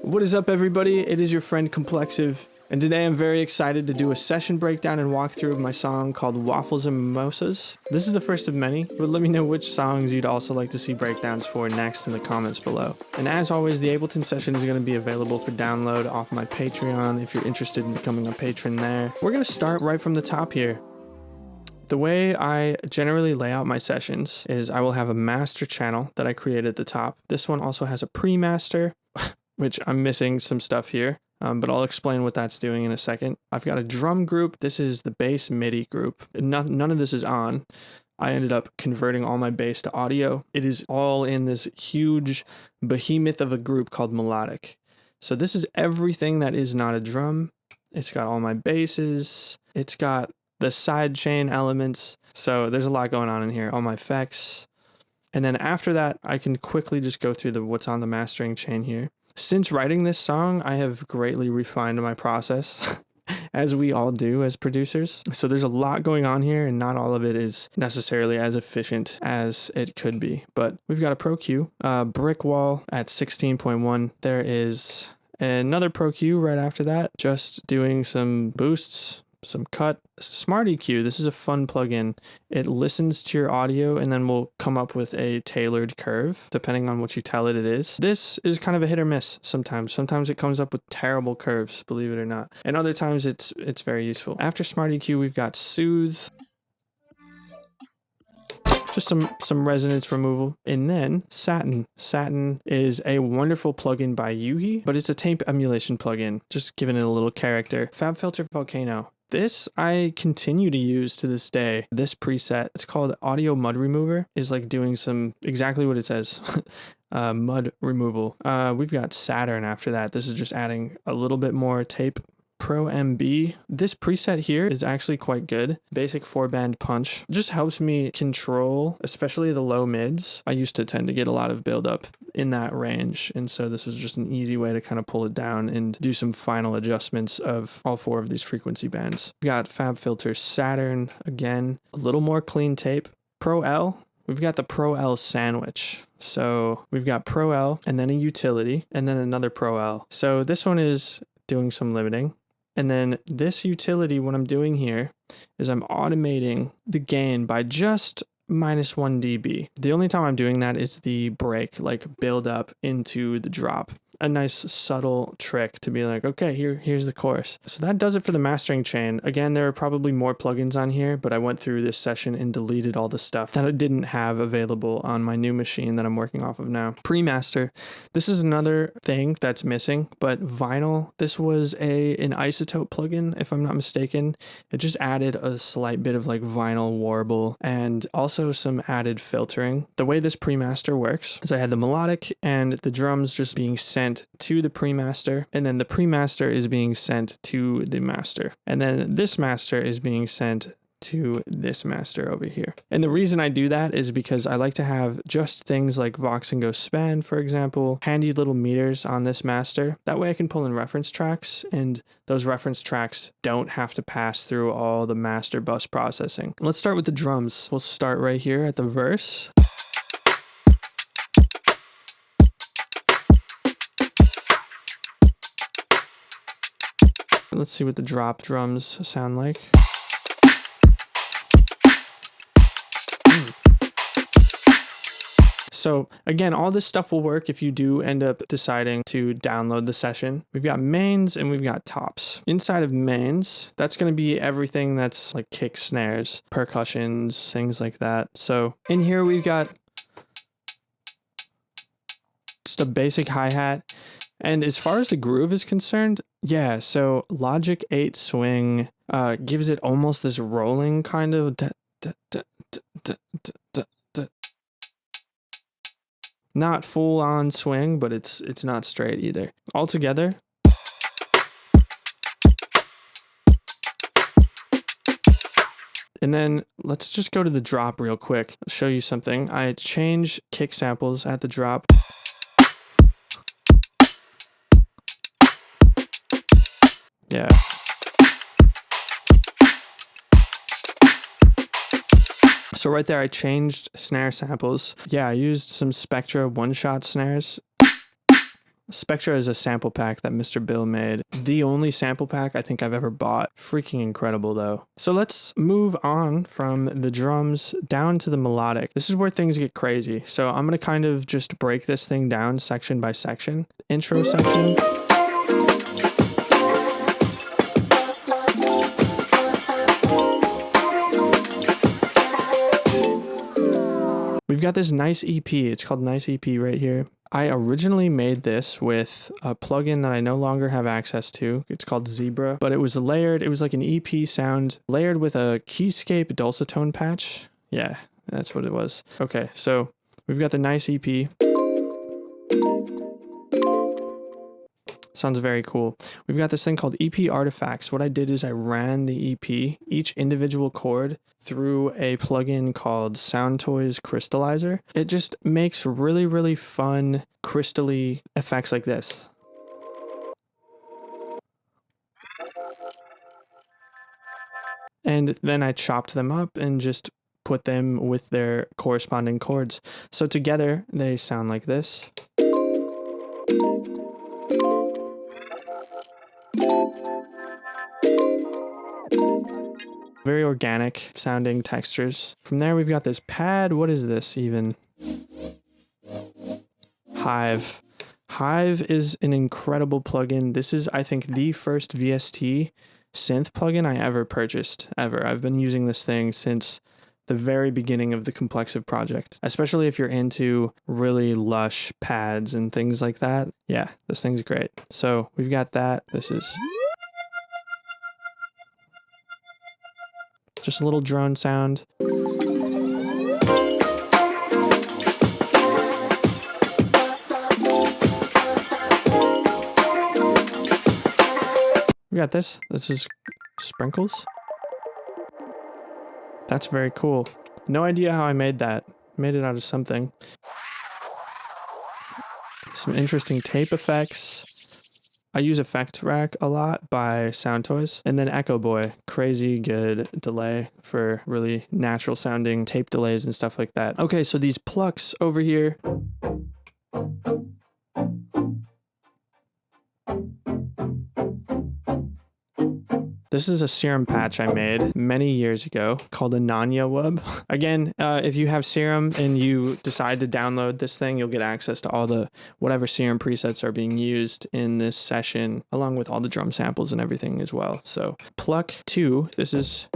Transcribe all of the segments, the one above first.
What is up, everybody? It is your friend Complexive, and today I'm very excited to do a session breakdown and walkthrough of my song called Waffles and Mimosas. This is the first of many, but let me know which songs you'd also like to see breakdowns for next in the comments below. And as always, the Ableton session is going to be available for download off my Patreon if you're interested in becoming a patron there. We're going to start right from the top here. The way I generally lay out my sessions is I will have a master channel that I create at the top. This one also has a pre-master, which I'm missing some stuff here, but I'll explain what that's doing in a second. I've got a drum group. This is the bass MIDI group. None of this is on. I ended up converting all my bass to audio. It is all in this huge behemoth of a group called Melodic. So this is everything that is not a drum. It's got all my basses. It's got the sidechain elements. So there's a lot going on in here. All my effects. And then after that, I can quickly just go through what's on the mastering chain here. Since writing this song, I have greatly refined my process, as we all do as producers. So there's a lot going on here, and not all of it is necessarily as efficient as it could be. But we've got a Pro Q, brick wall at 16.1. There is another Pro Q right after that, just doing some boosts, some cut. Smart EQ, this is a fun plugin. It listens to your audio and then will come up with a tailored curve depending on what you tell it is. This is kind of a hit or miss sometimes. Sometimes it comes up with terrible curves, believe it or not. And other times it's very useful. After Smart EQ, we've got Soothe. Just some resonance removal. And then Satin. Satin is a wonderful plugin by Yuhi, but it's a tape emulation plugin, just giving it a little character. FabFilter Volcano. This I continue to use to this day. This preset, it's called Audio Mud Remover, is like doing exactly what it says, mud removal. We've got Saturn after that. This is just adding a little bit more tape. Pro MB. This preset here is actually quite good. Basic 4-band punch just helps me control, especially the low mids. I used to tend to get a lot of buildup in that range, and so this was just an easy way to kind of pull it down and do some final adjustments of all 4 of these frequency bands. We got FabFilter Saturn again, a little more clean tape. Pro L. We've got the Pro L sandwich. So we've got Pro L and then a utility and then another Pro L. So this one is doing some limiting. And then this utility, what I'm doing here is I'm automating the gain by just -1 dB. The only time I'm doing that is the break, like build up into the drop. A nice subtle trick to be like, okay, here's the chorus. So that does it for the mastering chain. Again, there are probably more plugins on here, but I went through this session and deleted all the stuff that I didn't have available on my new machine that I'm working off of now. Pre-master. This is another thing that's missing, but vinyl. This was an isotope plugin, if I'm not mistaken. It just added a slight bit of like vinyl warble and also some added filtering. The way this pre-master works is I had the melodic and the drums just being sent to the pre-master, and then the pre-master is being sent to the master, and then this master is being sent to this master over here. And the reason I do that is because I like to have just things like Vox and Go Span, for example, handy little meters on this master. That way I can pull in reference tracks, and those reference tracks don't have to pass through all the master bus processing. Let's start with the drums. We'll start right here at the verse. Let's see what the drop drums sound like. So again, all this stuff will work if you do end up deciding to download the session. We've got mains and we've got tops. Inside of mains, that's going to be everything that's like kick snares, percussions, things like that. So in here we've got just a basic hi-hat. And as far as the groove is concerned, yeah, so Logic 8 swing gives it almost this rolling kind of not full on swing, but it's not straight either. Altogether, and then let's just go to the drop real quick. I'll show you something. I change kick samples at the drop. Yeah. So right there, I changed snare samples. Yeah, I used some Spectra one-shot snares. Spectra is a sample pack that Mr. Bill made. The only sample pack I think I've ever bought. Freaking incredible though. So let's move on from the drums down to the melodic. This is where things get crazy. So I'm going to kind of just break this thing down section by section. Intro section. We've got this Nice EP. It's called Nice EP right here. I originally made this with a plugin that I no longer have access to. It's called Zebra, but it was layered. It was like an EP sound layered with a Keyscape dulcitone patch. Yeah, that's what it was. Okay, so we've got the Nice EP. Sounds very cool. We've got this thing called EP Artifacts. What I did is I ran the EP, each individual chord, through a plugin called Soundtoys Crystallizer. It just makes really, really fun, crystally effects like this. And then I chopped them up and just put them with their corresponding chords. So together they sound like this. Very organic sounding textures. From there, we've got this pad. What is this even? Hive. Hive is an incredible plugin. This is, I think, the first VST synth plugin I ever purchased, ever. I've been using this thing since the very beginning of the Complexive project, especially if you're into really lush pads and things like that. Yeah, this thing's great. So we've got that. This is just a little drone sound. We got this. This is sprinkles. That's very cool. No idea how I made that. Made it out of something. Some interesting tape effects. I use Effect Rack a lot by Soundtoys. And then Echo Boy, crazy good delay for really natural sounding tape delays and stuff like that. Okay, so these plucks over here. This is a serum patch I made many years ago called a Nanya Wub. Again, if you have Serum and you decide to download this thing, you'll get access to all the whatever Serum presets are being used in this session, along with all the drum samples and everything as well. So Pluck 2, this is...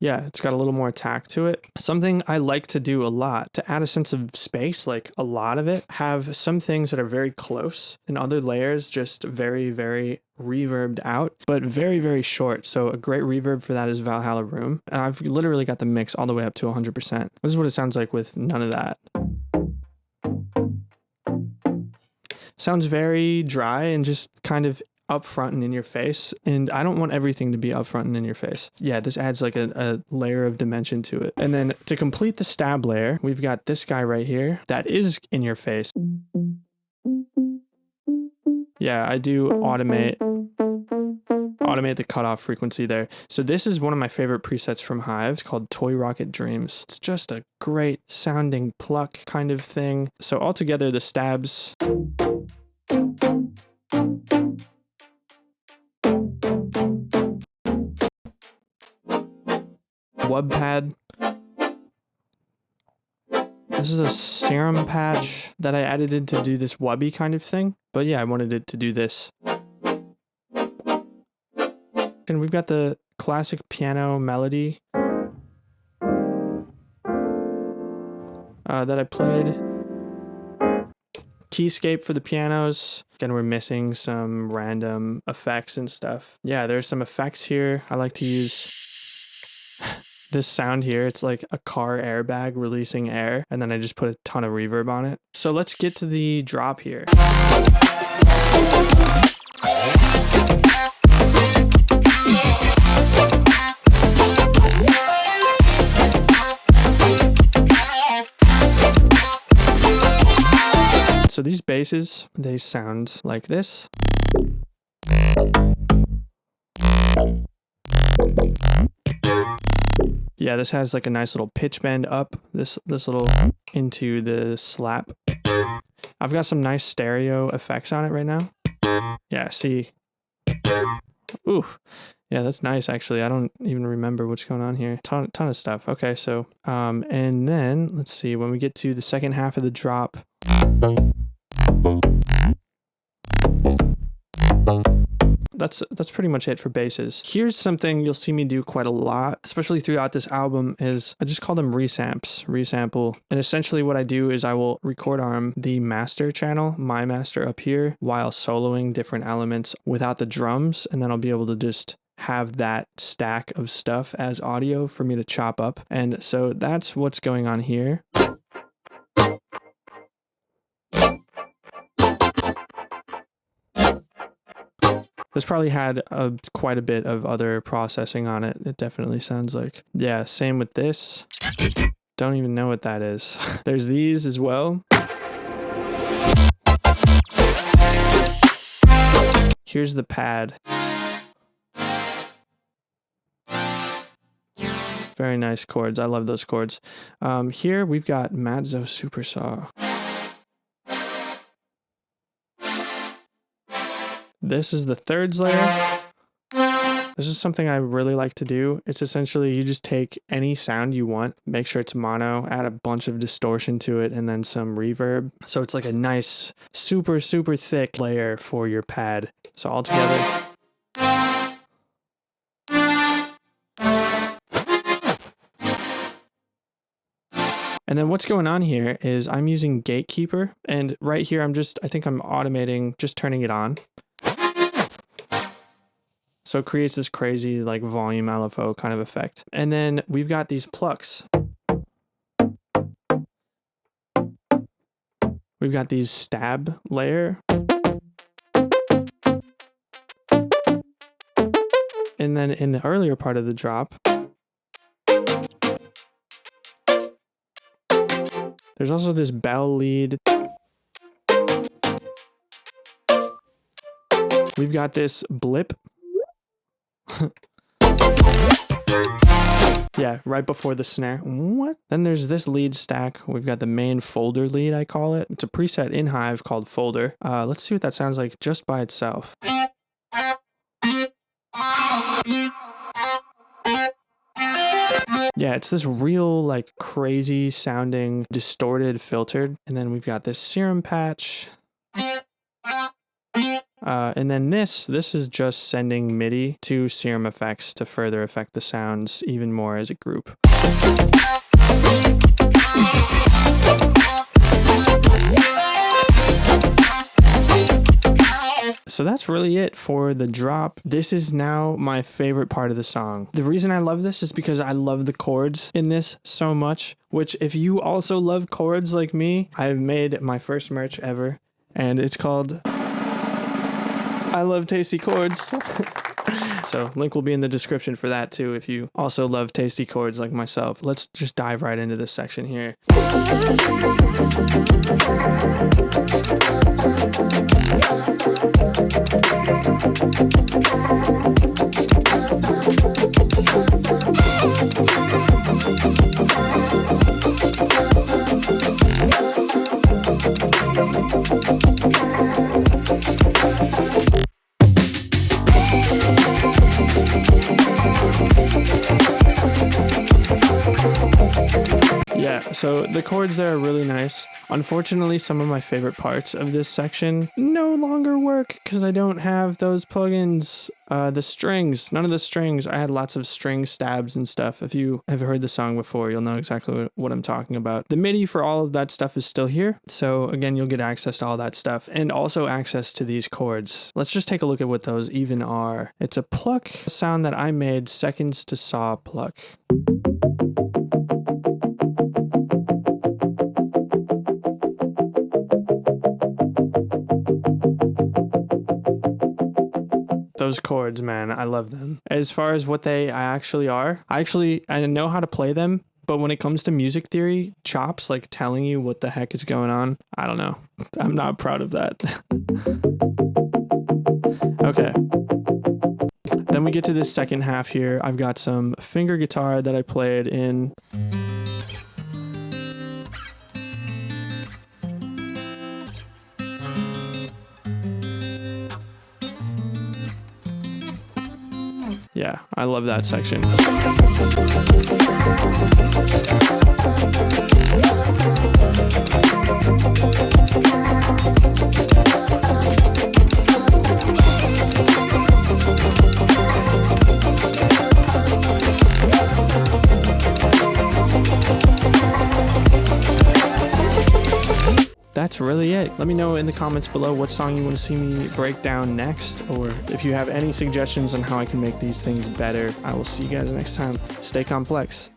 Yeah, it's got a little more attack to it. Something I like to do a lot to add a sense of space, like a lot of it, have some things that are very close and other layers just very, very reverbed out, but very, very short. So a great reverb for that is Valhalla Room. And I've literally got the mix all the way up to 100%. This is what it sounds like with none of that. Sounds very dry and just kind of upfront and in your face, and I don't want everything to be upfront and in your face. Yeah, this adds like a layer of dimension to it. And then to complete the stab layer, we've got this guy right here that is in your face. Yeah, I do automate the cutoff frequency there. So this is one of my favorite presets from Hive. It's called Toy Rocket Dreams. It's just a great sounding pluck kind of thing. So altogether, the stabs... Wub pad. This is a serum patch that I added in to do this wubby kind of thing. But yeah, I wanted it to do this. And we've got the classic piano melody that I played. Keyscape for the pianos. Again, we're missing some random effects and stuff. Yeah, there's some effects here. I like to use this sound here. It's like a car airbag releasing air, and then I just put a ton of reverb on it. So let's get to the drop here. So these basses, they sound like this. Yeah, this has like a nice little pitch bend up, this little into the slap. I've got some nice stereo effects on it right now. Yeah, see. Oof. Yeah, that's nice actually. I don't even remember what's going on here. Ton of stuff. Okay, so and then let's see, when we get to the second half of the drop. That's pretty much it for basses. Here's something you'll see me do quite a lot, especially throughout this album, is I just call them resample. And essentially what I do is I will record arm the master channel, my master up here, while soloing different elements without the drums, and then I'll be able to just have that stack of stuff as audio for me to chop up. And so that's what's going on here. This probably had quite a bit of other processing on it. It definitely sounds like. Yeah, same with this. Don't even know what that is. There's these as well. Here's the pad. Very nice chords. I love those chords. Here we've got Matzo Supersaw. This is the thirds layer. This is something I really like to do. It's essentially you just take any sound you want, make sure it's mono, add a bunch of distortion to it, and then some reverb. So it's like a nice, super thick layer for your pad. So all together. And then what's going on here is I'm using Gatekeeper, and right here I think I'm automating, just turning it on. So it creates this crazy like volume LFO kind of effect. And then we've got these plucks. We've got these stab layer. And then in the earlier part of the drop, there's also this bell lead. We've got this blip. Yeah, right before the snare. What? Then there's this lead stack. We've got the main folder lead, I call it. It's a preset in Hive called folder. Let's see what that sounds like just by itself. Yeah, it's this real like crazy sounding distorted filtered. And then we've got this serum patch. And then this is just sending MIDI to Serum Effects to further affect the sounds even more as a group. So that's really it for the drop. This is now my favorite part of the song. The reason I love this is because I love the chords in this so much, which if you also love chords like me, I've made my first merch ever, and it's called I Love Tasty Chords. So link will be in the description for that too if you also love tasty chords like myself. Let's just dive right into this section here. Yeah, so the chords there are really nice. Unfortunately, some of my favorite parts of this section no longer work because I don't have those plugins. The strings, none of the strings. I had lots of string stabs and stuff. If you have heard the song before, you'll know exactly what I'm talking about. The MIDI for all of that stuff is still here. So again, you'll get access to all that stuff and also access to these chords. Let's just take a look at what those even are. It's a pluck sound that I made, seconds to saw pluck. Those chords, man, I love them. As far as what they actually are, I know how to play them, but when it comes to music theory, chops, like telling you what the heck is going on, I don't know. I'm not proud of that. Okay. Then we get to this second half here. I've got some finger guitar that I played in. Yeah, I love that section. That's really it. Let me know in the comments below what song you want to see me break down next, or if you have any suggestions on how I can make these things better. I will see you guys next time. Stay complex.